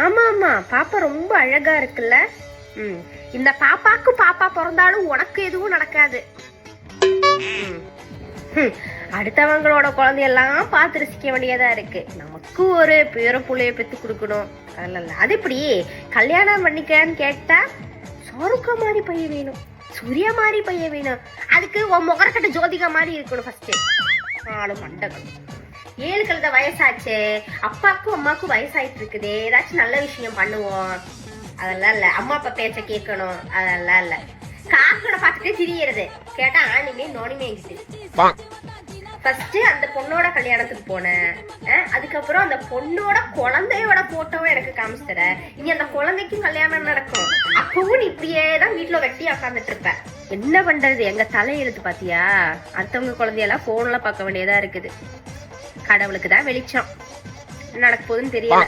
ஆமா ஆமா, பாப்பா ரொம்ப அழகா இருக்குல்ல. இந்த பாப்பாக்கு பாப்பா பிறந்தாலும் உனக்கு எதுவும் நடக்காது. அடுத்தவங்களோட குழந்தையெல்லாம் பார்த்து ரசிக்க வேண்டியதா இருக்கு. நமக்கு ஒரு பேர புள்ளைய பெத்து கொடுக்கணும். அதெல்லாம் அது இப்படி கல்யாணம் பண்ணிக்கன்னு கேட்டா சாருக்கா மாதிரி பையன் வேணும், சூர்யா மாதிரி பையன் வேணும். அதுக்கு உன் முகரக்கட்ட ஜோதிகா மாதிரி இருக்கணும் ஃபர்ஸ்ட். ஆளும் மண்டகம் 7 கழுத வயசாச்சு, அப்பாக்கும் அம்மாக்கும் வயசாயிட்டு இருக்குது. ஏதாச்சும் நல்ல விஷயம் பண்ணுவோம். அதெல்லாம் இல்ல. அம்மா அப்பா பேச்ச கேட்கணும். அதெல்லாம் இல்ல. காக்கோட பார்த்துட்டு திரியறது கேட்டா ஆணிமே நோனிமே ஃபர்ஸ்ட் அந்த பொண்ணோட கல்யாணத்துக்கு போனேன். அதுக்கப்புறம் அந்த பொண்ணோட குழந்தையோட போட்டோவும் எனக்கு காமிச்சு தர. இனி அந்த குழந்தைக்கும் கல்யாணம் நடக்கும். அப்பவும் நீ இப்படியே தான் வீட்டுல வெட்டி உக்காந்துட்டு இருப்ப. என்ன பண்றது, எங்க தலையெழுத்து பாத்தியா? அடுத்தவங்க குழந்தையெல்லாம் போன்ல பார்க்க வேண்டியதா இருக்குது. கடவுளுக்கு தான் வெளிச்சம். என்ன நடக்க போகுதுன்னு தெரியல.